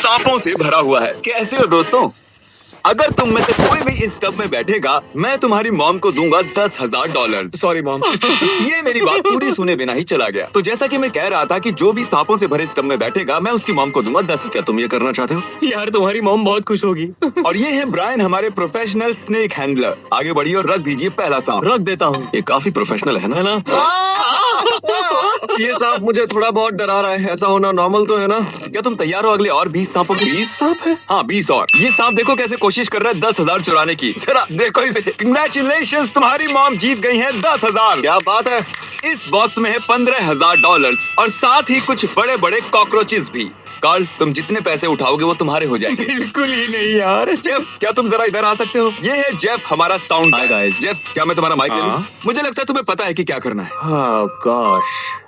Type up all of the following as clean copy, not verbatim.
सांपों से भरा हुआ है। कैसे हो दोस्तों? अगर तुम में से कोई भी इस टब में बैठेगा, मैं तुम्हारी मॉम को दूंगा $10,000। Sorry mom. ये मेरी बात पूरी सुने बिना ही चला गया। तो जैसा कि मैं कह रहा था कि जो भी सांपों से भरे इस टब में बैठेगा, मैं उसकी मॉम को दूंगा 10। क्या तुम ये करना चाहते हो? यार तुम्हारी मॉम बहुत खुश होगी। और ये है ब्रायन, हमारे प्रोफेशनल स्नेक हैंडलर। आगे बढ़िए और रख दीजिए पहला सांप। रख देता हूँ। ये काफी प्रोफेशनल है ना? ये सांप मुझे थोड़ा बहुत डरा रहा है। ऐसा होना नॉर्मल तो है ना? क्या तुम तैयार हो अगले और 20 सांपों के? 20 सांप है? हाँ 20 और। ये सांप देखो कैसे कोशिश कर रहा है 10,000 चुराने की। जरा देखो इसे। कंग्रेचुलेशंस, तुम्हारी मॉम जीत गई है 10,000। क्या बात है। इस बॉक्स में है $15,000 और साथ ही कुछ बड़े बड़े कॉकरोचेस भी। कार्ल, तुम जितने पैसे उठाओगे वो तुम्हारे हो जाएंगे। बिल्कुल ही नहीं यार। जेफ, क्या तुम जरा इधर आ सकते हो? ये है जेफ, हमारा साउंड गाइस। जेफ, क्या मैं तुम्हारा माइक ले लूं? मुझे लगता है तुम्हें पता है कि क्या करना है। हाँ गॉश।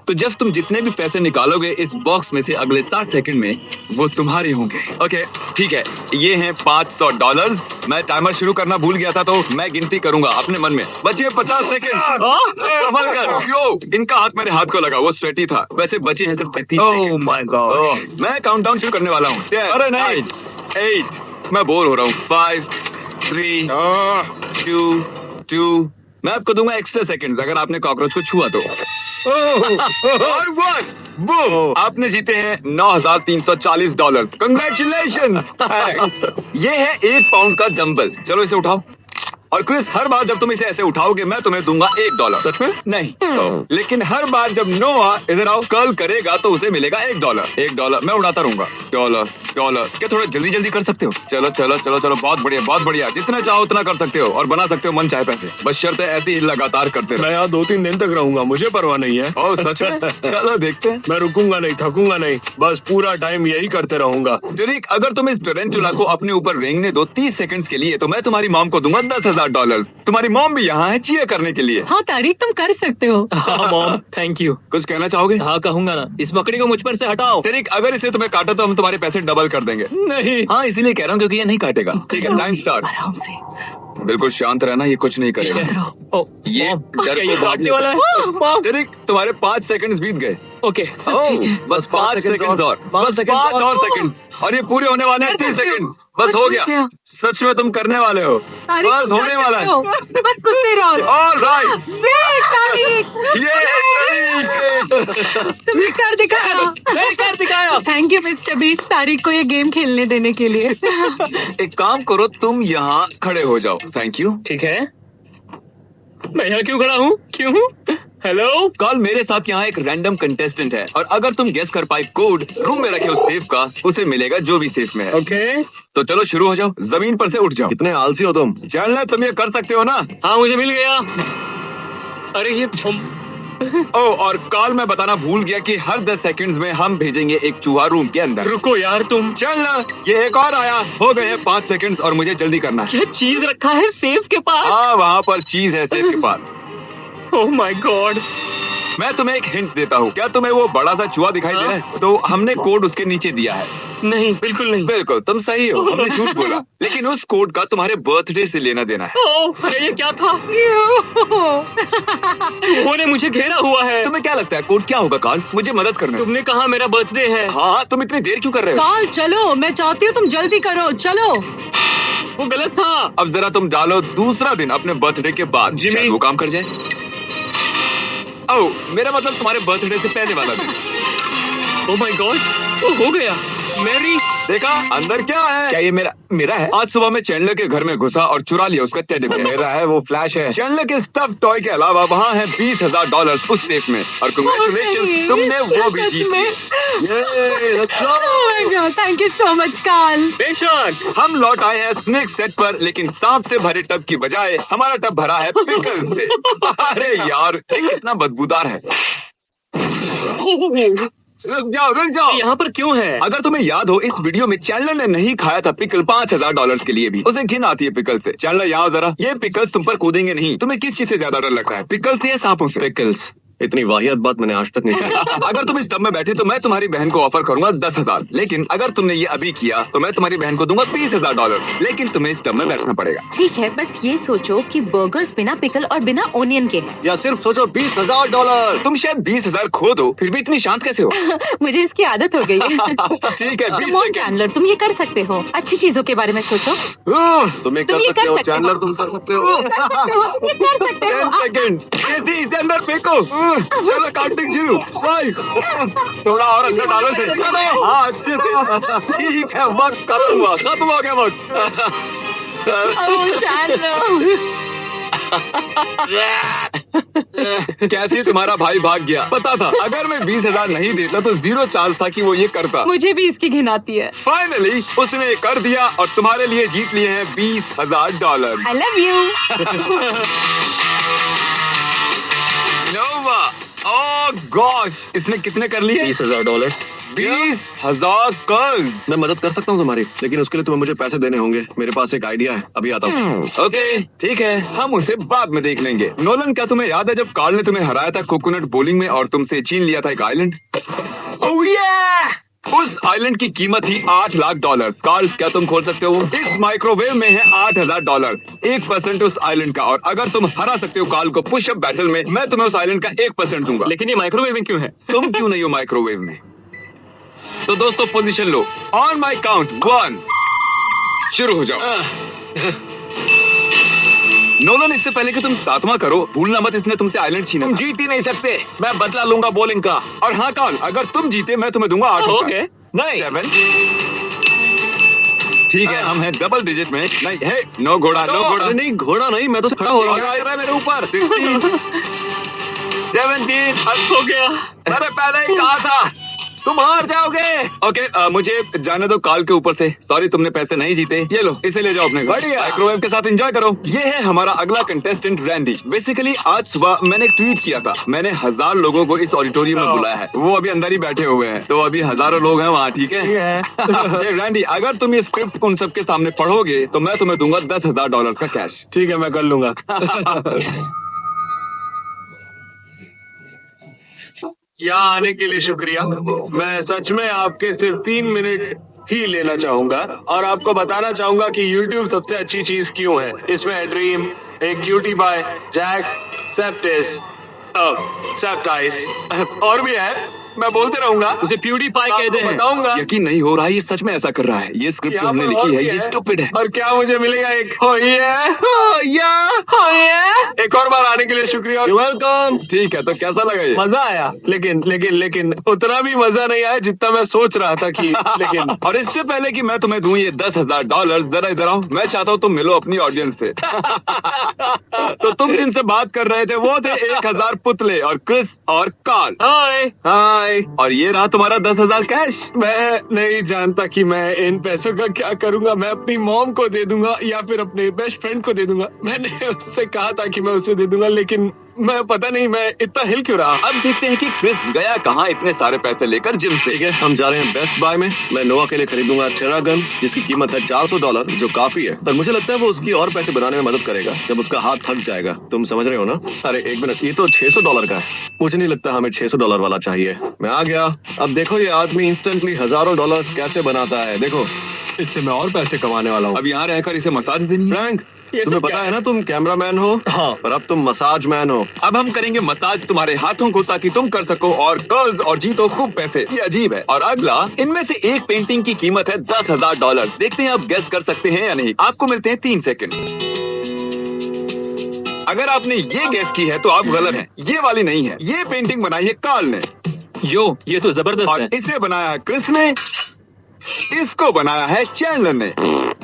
तो जब तुम जितने भी पैसे निकालोगे इस बॉक्स में से अगले 7 सेकंड में, वो तुम्हारे होंगे। ओके ठीक है, ये हैं $500। मैं टाइमर शुरू करना भूल गया था, तो मैं गिनती करूंगा अपने मन में। बचे 50 सेकंड। संभल कर। यो, इनका हाथ मेरे हाथ को लगा, वो स्वेटी था। वैसे बचे हैं सिर्फ 35 ओह माय गॉड। मैं काउंटडाउन शुरू करने वाला हूँ। अरे नहीं। 8, मैं बोर हो रहा हूँ। 5, 3, 2, मैं आपको दूंगा एक्स्ट्रा सेकंड्स अगर आपने कॉकरोच को छुआ तो। और 1, वो आपने जीते हैं $9,340। कंग्रेचुलेशन। ये है 1 पाउंड का डंबल। चलो इसे उठाओ। और क्रिस, हर बार जब तुम इसे ऐसे उठाओगे मैं तुम्हें दूंगा $1। सच में? नहीं। लेकिन हर बार जब नोआ इधर आओ कर्ल करेगा तो उसे मिलेगा $1। $1 मैं उड़ाता रहूंगा। डॉलर। क्या थोड़ा जल्दी जल्दी कर सकते हो? चलो, बहुत बढ़िया। जितना चाहो उतना कर सकते हो और बना सकते हो मन चाहे पैसे। बस शर्त है ऐसे ही लगातार करते रहो। मैं यहाँ 2-3 दिन तक रहूंगा, मुझे परवाह नहीं है। ओह सच में? चलो देखते हैं। मैं रुकूंगा नहीं, थकूंगा नहीं, बस पूरा टाइम यही करते रहूंगा। जरीक, अगर तुम इस टरेंटुला को अपने ऊपर रेंगने दो 30 सेकंड्स के लिए, तो मैं तुम्हारी मॉम को दूंगा $10,000। तुम्हारी मॉम भी यहाँ है चीयर करने के लिए। हाँ तारीख तुम कर सकते हो। हाँ मॉम, थैंक यू। कुछ कहना चाहोगे? हाँ कहूंगा ना, इस बकरी को मुझ पर से हटाओ। जरीक, अगर इसे तुम्हें काटा तो हम तुम्हारे पैसे डबल कर देंगे। नहीं। हाँ इसीलिए कह रहा हूँ क्योंकि ये नहीं काटेगा। ठीक है, टाइम स्टार्ट। आराम से। बिल्कुल शांत रहना, ये कुछ नहीं करेगा। ओ, ये मॉम, डर क्या को ये भाग काटने लेता वाला है। है? मॉम। जरीक, तुम्हारे 5 सेकंड्स बीत गए। ओके। बस 5 सेकंड्स और। बस 5 और सेकंड्स और ये पूरे होने वाले हैं 30 सेकंड्स। बस हो गया। सच में तुम करने वाले हो। तारीख बस तुम होने कर वाला सकते है। हो। बस कुछ नहीं रहो। ऑलराइट। तुमने कर दिखाया। नहीं कर दिखाया। थैंक यू मिस्टर बीस, तारीख को ये गेम खेलने देने के लिए। एक काम करो, तुम यहाँ खड़े हो जाओ। Thank you. ठीक है, मैं यहाँ क्यों खड़ा हूँ? क्यों? हेलो कल मेरे साथ यहाँ एक रैंडम कंटेस्टेंट है और अगर तुम गेस कर पाए कोड रूम में रखे उस सेफ का, उसे मिलेगा जो भी सेफ में है। ओके। तो चलो शुरू हो जाओ, जमीन पर से उठ जाओ। कितने आलसी हो तुम। चलना, तुम ये कर सकते हो ना? हाँ मुझे मिल गया। अरे ये और कॉल मैं बताना भूल गया कि हर 10 सेकंड्स में हम भेजेंगे एक चूहा रूम के अंदर। रुको यार तुम। चलना, ये एक और आया। हो गए हैं 5 सेकंड्स और मुझे जल्दी करना है। क्या चीज रखा है सेफ के पास? हाँ वहाँ पर चीज है सेफ के पास। Oh my God. मैं तुम्हें एक हिंट देता हूँ। क्या तुम्हें वो बड़ा सा चूहा दिखाई दे रहा है? तो हमने कोड उसके नीचे दिया है। नहीं, बिल्कुल नहीं। बिल्कुल तुम सही हो, हमने झूठ बोला। लेकिन उस कोड का तुम्हारे बर्थडे से लेना देना है। ओह, अरे ये क्या था? उन्होंने मुझे घेरा हुआ है। तुम्हें क्या लगता है कोड क्या होगा कार्ल? मुझे मदद करना। तुमने कहा मेरा बर्थडे है। हाँ, तुम इतनी देर क्यों कर रहे हो? कॉल चलो, मैं चाहती हूँ तुम जल्दी करो। चलो। वो गलत था। अब जरा तुम डालो दूसरा दिन अपने बर्थडे के बाद। जिमी। शायद वो काम कर जाए। ओह, मेरा मतलब तुम्हारे बर्थडे से पहले वाला दिन। ओह माय गॉड, वो हो गया। मैरी, देखा अंदर क्या है? क्या ये मेरा है? आज सुबह मैं चैंडलर के घर में घुसा और चुरा लिया उसका टेडी बेयर। मेरा है, वो फ्लैश है। चैंडलर के स्टफ टॉय के अलावा वहाँ है $20,000 उस सेफ में। और कांग्रेचुलेशंस, तुमने वो भी जीत लिया। Thank you so much Carl. बेशक। हम लौट आए हैं स्नेक सेट पर, लेकिन सांप से भरे टब की बजाय हमारा टब भरा है पिकल से। अरे यार, ये कितना बदबूदार है। रुक जाओ। यहाँ पर क्यों है? अगर तुम्हें याद हो, इस वीडियो में चैंडलर ने नहीं खाया था पिकल $5,000 के लिए भी। उसे घिन आती है पिकल से। चैंडलर यहाँ जरा, ये पिकल्स तुम पर कूदेंगे नहीं। तुम्हें किस चीज से ज्यादा डर लगता है, पिकल से या सांपों से? पिकल्स। इतनी वाहियात बात मैंने आज तक नहीं की। अगर तुम इस टब में बैठे तो मैं तुम्हारी बहन को ऑफर करूंगा 10,000, लेकिन अगर तुमने ये अभी किया तो मैं तुम्हारी बहन को दूंगा $30,000, लेकिन तुम्हें इस टब में बैठना पड़ेगा। ठीक है, बस ये सोचो कि बर्गर्स बिना पिकल और बिना ओनियन के हैं। या सिर्फ सोचो $20,000। तुम शायद 20,000 खो दो, फिर भी इतनी शांत कैसे हो? मुझे इसकी आदत हो गई है। ठीक है, 20 Come on, सेकंड। चैंडलर, तुम ये कर सकते हो। अच्छी चीजों के बारे में सोचो। तुम ये तुम कर ये सकते कर हो सकते हो। चैंडलर, तुम कर सकते हो। ये कर सकते हो। 10 सेकंड। इसे अंदर फेंको। चलो काउंटिंग शुरू। 5। थोड़ा और अंदर डालो से। हाँ, अच्छे से। ठीक है, वक्त खत्म हो गया वक्त। ओह, चैंडलर। कैसे तुम्हारा भाई भाग गया? पता था अगर मैं 20,000 नहीं देता तो 0 चांस था कि वो ये करता। मुझे भी इसकी घिन आती है। फाइनली उसने ये कर दिया और तुम्हारे लिए जीत लिए हैं $20,000। I love you. Nova, oh gosh, इसने कितने कर लिए? $20,000। 20,000 कर्ल्स। मैं मदद कर सकता हूँ तुम्हारी, लेकिन उसके लिए तुम्हें मुझे पैसे देने होंगे। मेरे पास एक आइडिया है, अभी आता हूँ। ओके, ठीक है, हम उसे बाद में देख लेंगे। नोलन, क्या तुम्हें याद है जब कार्ल ने तुम्हें हराया था कोकोनट बोलिंग में और तुमसे छीन लिया था एक आइलैंड? ओह yeah! उस आइलैंड की कीमत थी $8 लाख। कार्ल, क्या तुम खोल सकते हो? इस माइक्रोवेव में है $8,000, 1% उस आइलैंड का। और अगर तुम हरा सकते हो कार्ल को पुशअप बैटल में, मैं तुम्हें उस आइलैंड का 1% दूंगा। लेकिन ये माइक्रोवेव में क्यों है? तुम क्यों नहीं हो माइक्रोवेव में? तो दोस्तों position low. On my count 1, शुरू हो जाओ। नोलन, इससे पहले कि तुम 7वां करो, भूलना मत इसने तुमसे आइलैंड छीना। तुम जीत ही नहीं सकते, मैं बदला लूंगा बॉलिंग का। और हाँ कार्ल, अगर तुम जीते मैं तुम्हें दूंगा 8। ओके, नहीं 7। ठीक है, हम हैं डबल डिजिट में। नहीं है, नो घोड़ा, नो घोड़ा। नहीं, घोड़ा नहीं, मैं तो खड़ा हो रहा हूँ। आ रहा है मेरे ऊपर। 16, 17। हो गया। अरे पहले ही कहा था तुम हार जाओगे। ओके, मुझे जाने दो कार्ल के ऊपर से। सॉरी, तुमने पैसे नहीं जीते। ये लो, इसे ले जाओ अपने घर। माइक्रोवेव के साथ एंजॉय करो। ये है हमारा अगला कंटेस्टेंट रैंडी। बेसिकली आज सुबह मैंने एक ट्वीट किया था। मैंने 1000 लोगों को इस ऑडिटोरियम में बुलाया है। वो अभी अंदर ही बैठे हुए हैं, तो अभी हजारों लोग हैं वहाँ। ठीक है ये रैंडी, अगर तुम ये स्क्रिप्ट उन सबके सामने पढ़ोगे तो मैं तुम्हें दूंगा $10,000 का कैश। ठीक है, मैं कर लूंगा। यहाँ आने के लिए शुक्रिया। मैं सच में आपके सिर्फ 3 मिनट ही लेना चाहूंगा और आपको बताना चाहूंगा कि YouTube सबसे अच्छी चीज क्यों है। इसमें है ड्रीम, एक क्यूटी बाय, जैक, सेप्टिस, सेप्टाइस और भी है। मैं बोलते रहूंगा। उसे प्यूडीफाई कह दे। बताऊंगा। यकीन नहीं हो रहा है, ये सच में ऐसा कर रहा है। ये स्क्रिप्ट जो हमने लिखी है, ये स्टूपिड है। और क्या मुझे मिलेगा? एक एक और बार आने के लिए शुक्रिया। वेलकम। ठीक है, तो कैसा लगा ये? मजा आया, लेकिन उतना भी मजा नहीं आया जितना मैं सोच रहा था कि लेकिन और इससे पहले कि मैं तुम्हें दूं ये $10,000, जरा इधर आओ। मैं चाहता हूँ तुम मिलो अपनी ऑडियंस से। तो तुम जिनसे बात कर रहे थे वो थे 1000 पुतले और क्रिस और कार्ल। हाय हाय। और ये रहा तुम्हारा 10,000 कैश। मैं नहीं जानता कि मैं इन पैसों का क्या करूंगा। मैं अपनी मॉम को दे दूंगा या फिर अपने बेस्ट फ्रेंड को दे दूंगा। मैंने उससे कहा था कि मैं उसे दे दूंगा, लेकिन मैं पता नहीं मैं इतना हिल क्यों रहा। अब देखते हैं कि क्रिस गया कहाँ इतने सारे पैसे लेकर जिम से। ठीक है, हम जा रहे हैं बेस्ट बाय में। मैं नोआ के लिए खरीदूंगा टेरा गन, जिसकी कीमत है $400, जो काफी है। पर मुझे लगता है वो उसकी और पैसे बनाने में मदद करेगा जब उसका हाथ थक जाएगा। तुम समझ रहे हो ना? अरे एक मिनट, ये तो $600 का है। मुझे नहीं लगता हमें $600 वाला चाहिए। मैं आ गया। अब देखो ये आदमी इंस्टेंटली हजारों डॉलर्स कैसे बनाता है। देखो, इससे मैं और पैसे कमाने वाला हूँ। अब यहाँ रहकर इसे मसाज देनी है। फ्रैंक, तुम्हें पता है ना तुम कैमरामैन हो? हाँ, पर अब तुम मसाज मैन हो। अब हम करेंगे मसाज तुम्हारे हाथों को ताकि तुम कर सको और कर्ल्स और जीतो खूब पैसे। ये अजीब है। और अगला, इनमें से एक पेंटिंग की कीमत है $10,000। देखते हैं आप गेस कर सकते हैं या नहीं। आपको मिलते हैं 3 सेकंड। अगर आपने ये गेस की है तो आप गलत हैं। ये वाली नहीं है। ये पेंटिंग बनाई है कार्ल ने। ये तो जबरदस्त और है। इसे बनाया है क्रिस ने। इसको बनाया है चैंडलर ने।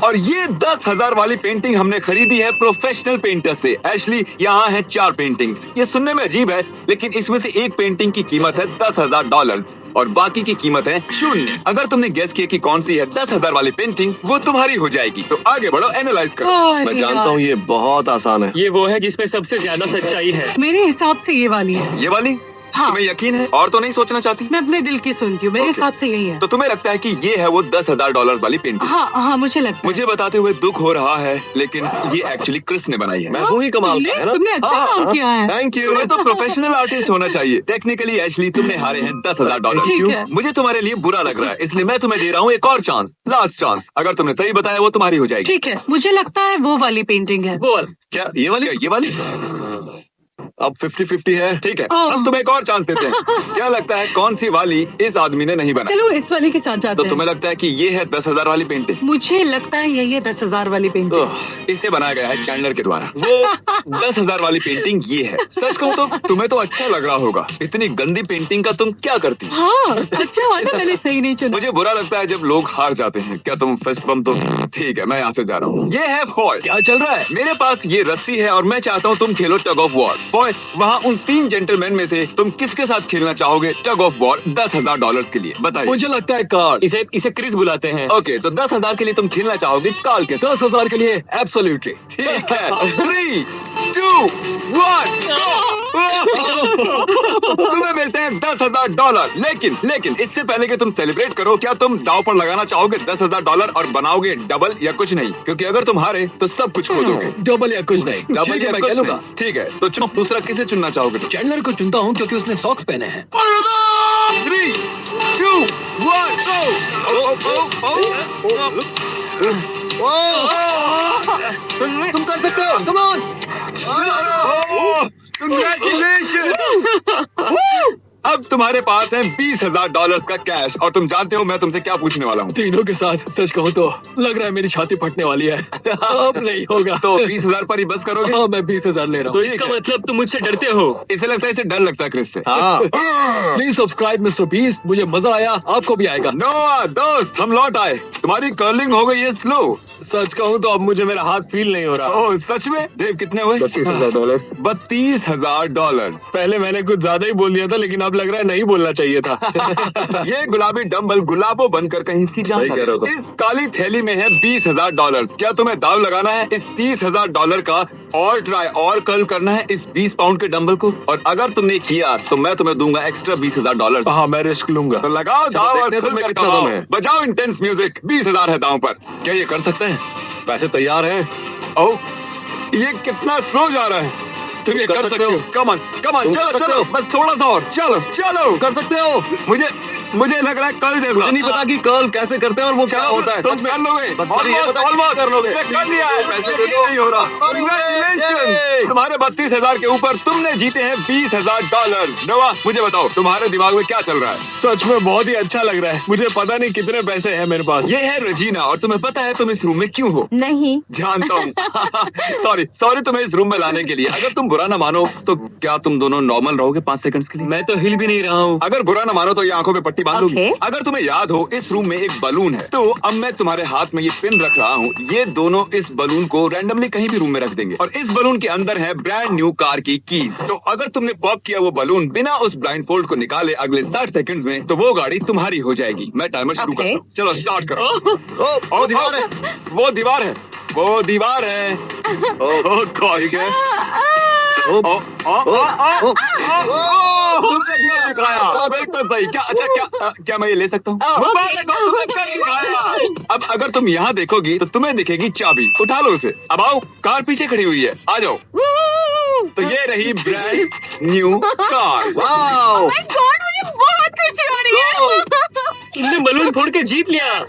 और ये 10,000 वाली पेंटिंग हमने खरीदी है प्रोफेशनल पेंटर से। एशली, यहाँ है 4 पेंटिंग्स। ये सुनने में अजीब है, लेकिन इसमें से एक पेंटिंग की कीमत है $10,000 और बाकी की कीमत है 0। अगर तुमने गेस किया कि कौन सी है 10,000 वाली पेंटिंग, वो तुम्हारी हो जाएगी। तो आगे बढ़ो, एनालाइज करो। मैं जानता हूँ ये बहुत आसान है। ये वो है जिसमें सबसे ज्यादा सच्चाई है। मेरे हिसाब से ये वाली है। ये वाली? हाँ। तुम्हें यकीन है और तो नहीं सोचना चाहती? मैं अपने दिल की सुनती हूँ, मेरे Okay. हिसाब से यही है। तो तुम्हें लगता है कि ये है वो $10,000 वाली पेंटिंग? हाँ हाँ, मुझे लगता है। मुझे बताते हुए दुख हो रहा है, लेकिन ये एक्चुअली क्रिस ने बनाई है। मैं हूँ ही कमाल का, है ना? तुमने अच्छा काम किया है। Thank you. तुम्हें तो प्रोफेशनल आर्टिस्ट होना चाहिए। टेक्निकली एशली तुमने हारे हैं $10,000। ठीक है। मुझे तुम्हारे लिए बुरा लग रहा है, इसलिए मैं तुम्हें दे रहा हूँ एक और चांस, लास्ट चांस। अगर तुमने सही बताया वो तुम्हारी हो जाएगी। ठीक है, मुझे लगता है वो वाली पेंटिंग है। वो वाला। क्या ये वाली? ये वाली? अब 50-50 है। ठीक है, ओह। अब तुम्हें एक और चांस देते हैं। क्या लगता है कौन सी वाली इस आदमी ने नहीं बनाई? चलो इस वाले के साथ जाते तो हैं। तुम्हें लगता है कि ये है 10,000 वाली पेंटिंग? मुझे लगता है यही है 10,000 वाली पेंटिंग। ओह, इसे बनाया गया है चैंडलर के द्वारा। वो 10,000 वाली पेंटिंग ये है। सच कहूँ तो तुम्हें तो अच्छा लग रहा होगा। इतनी गंदी पेंटिंग का तुम क्या करती? हाँ, अच्छा हुआ ना मैंने सही नहीं चुना। मुझे बुरा लगता है जब लोग हार जाते हैं। क्या तुम फिस्ट बम? तो ठीक है, मैं यहाँ से जा रहा हूँ। ये है फॉय। क्या चल रहा है? मेरे पास ये रस्सी है और मैं चाहता हूँ तुम खेलो टग ऑफ वॉर। फॉय, वहाँ उन 3 जेंटलमैन में से तुम किसके साथ खेलना चाहोगे टग ऑफ वॉर $10,000 के लिए? बताइए। मुझे लगता है कार्ल। इसे क्रिस बुलाते हैं। ओके, तो 10,000 के लिए तुम खेलना चाहोगे कार्ल के साथ? 10,000 के लिए एब्सोल्युटली। ठीक है। 3, 2, 1 तुम्हें मिलते हैं $10,000। लेकिन इससे पहले कि तुम सेलिब्रेट करो, क्या तुम दाव पर लगाना चाहोगे $10,000 और बनाओगे डबल या कुछ नहीं? क्योंकि अगर तुम हारे तो सब कुछ खो दोगे। डबल या कुछ नहीं। डबल ठीक है, या मैं कुछ खेलूंगा। नहीं। ठीक है, तो चुनो दूसरा किसे चुनना चाहोगे तुम? चैंडलर को चुनता हूँ क्योंकि उसने सॉक्स पहने हैं। 3, 2, 1 तुम कर सकते हो। Come on. Congratulations! अब तुम्हारे पास है $20,000 का कैश और तुम जानते हो मैं तुमसे क्या पूछने वाला हूँ? तीनों के साथ सच कहूँ तो लग रहा है मेरी छाती फटने वाली है। अब नहीं होगा। तो 20,000 पर ही बस करोगे? हाँ, मैं 20,000 ले रहा हूँ। तो इसका मतलब तुम मुझसे डरते हो? इसे लगता है इसे डर लगता है क्रिस से। हाँ। Please subscribe mister beast. मुझे मजा आया, आपको भी आएगा। नोआ दोस्त, हम लौट आए। तुम्हारी कर्लिंग हो गई है स्लो। सच कहूँ तो अब मुझे मेरा हाथ फील नहीं हो रहा। ओह सच में? देव कितने हुए? $32,000। $32,000। पहले मैंने कुछ ज्यादा ही बोल दिया था, लेकिन अब लग रहा है नहीं बोलना चाहिए था। ये गुलाबी डंबल गुलाबो बनकर कहीं इसकी जान सही कह रहे हो तुम। इस काली थैली में है $20,000। क्या तुम्हें दाव लगाना है इस $30,000 का और ट्राई और कर्ल करना है इस 20 पाउंड के डंबल को? और अगर तुमने किया तो मैं तुम्हें दूंगा एक्स्ट्रा $20,000। हाँ, मैं रिस्क लूंगा। तो लगाओ दाव और देखते हैं खुल कर कितना कमाओ। दम है। बजाओ इंटेंस म्यूजिक। 20,000 है दाव पर। क्या ये कर सकते हैं? पैसे तैयार हैं। ओह, ये कितना स्लो जा रहा है। तुम ये कर सकते हो। कम ऑन तुम चलो कर सकते चलो, हो। बस थोड़ा सा और। चलो कर सकते हो। मुझे लग रहा है कल देखो। मुझे नहीं पता कि कर्ल कैसे करते हैं और वो क्या होता है। तुम कर लोगे। बस मुझे ये पता है कि कर लोगे। कर लिया है। पैसे दे दो। नहीं हो रहा। Congratulations! तुम्हारे 32,000 के ऊपर तुमने जीते हैं $20,000। नोआ, मुझे बताओ तुम्हारे दिमाग में क्या चल रहा है? सच में बहुत ही अच्छा लग रहा है। मुझे पता नहीं कितने पैसे हैं मेरे पास। ये है रजीना और तुम्हें पता है तुम इस रूम में क्यों हो? नहीं। जानता हूँ। सॉरी तुम्हें इस रूम में लाने के लिए। अगर तुम बुरा ना मानो तो क्या तुम दोनों नॉर्मल रहोगे 5 सेकंड्स के लिए? मैं तो हिल भी नहीं रहा हूँ। अगर बुरा ना मानो तो ये आंखों पे पट्टी बांध लोगी। Okay. अगर तुम्हें याद हो इस रूम में एक बलून है, तो अब मैं तुम्हारे हाथ में ये पिन रख रहा हूँ। ये दोनों इस बलून को रैंडमली कहीं भी रूम में रख देंगे और इस बलून के अंदर है ब्रांड न्यू कार की कीज। तो अगर तुमने पॉप किया वो बलून बिना उस ब्लाइंड फोल्ड को निकाले अगले 60 सेकंड्स में, तो वो गाड़ी तुम्हारी हो जाएगी। मैं टाइमर शुरू Okay. करता हूँ। चलो स्टार्ट करो। ओ दीवार है, वो दीवार है, वो दीवार है। ओ कौन है? तुमने क्या दिखाया? बिल्कुल सही। क्या मैं ये ले सकता हूँ? अब अगर तुम यहाँ देखोगी तो तुम्हें दिखेगी चाबी। उठा लो उसे। अब आओ, कार पीछे खड़ी हुई है, आ जाओ। तो ये रही ब्रांड न्यू कार। वाओ, मुझे बहुत खुशी हो रही है। तुमने बलून फोड़ के जीत लिया।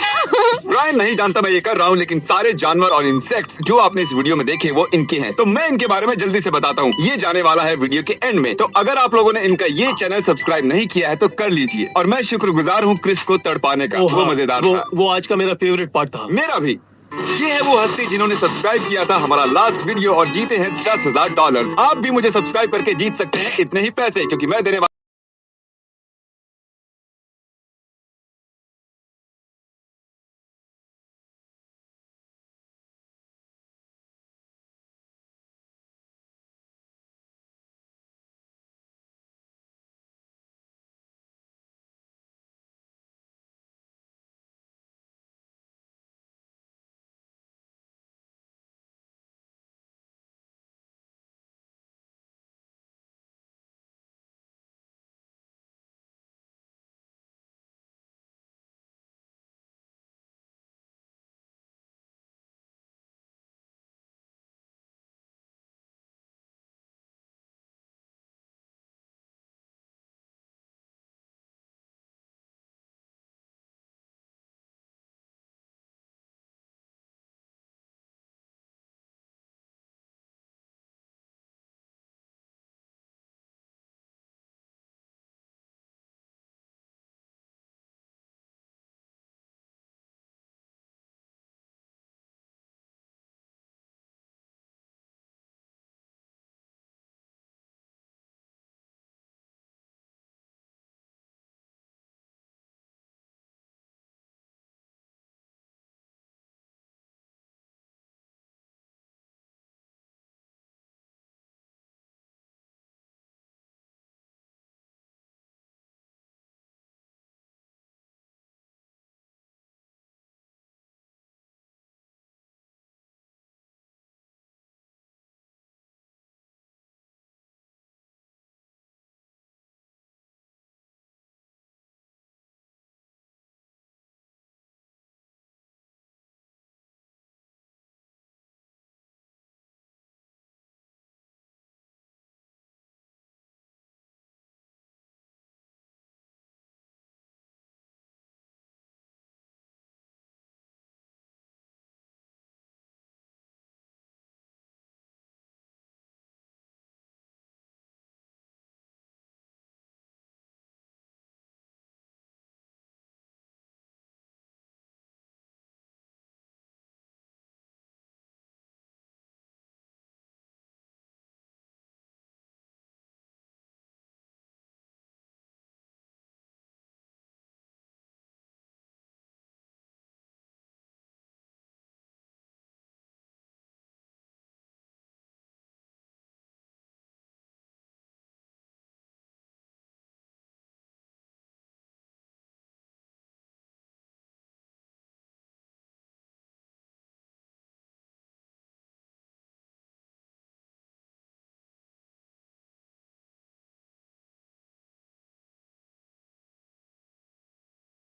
ब्रायन नहीं जानता मैं ये कर रहा हूँ, लेकिन सारे जानवर और इंसेक्ट्स जो आपने इस वीडियो में देखे वो इनके हैं। तो मैं इनके बारे में जल्दी से बताता हूँ। ये जाने वाला है वीडियो के एंड में। तो अगर आप लोगों ने इनका ये चैनल सब्सक्राइब नहीं किया है तो कर लीजिए। और मैं शुक्रगुजार हूँ क्रिस को तड़पाने का। वो मजेदार था। वो आज का मेरा फेवरेट पार्ट था। मेरा भी। ये है वो हस्ती जिन्होंने सब्सक्राइब किया था हमारा लास्ट वीडियो और जीते हैं $10,000। आप भी मुझे सब्सक्राइब करके जीत सकते हैं इतने ही पैसे, क्योंकि मैं देने वाला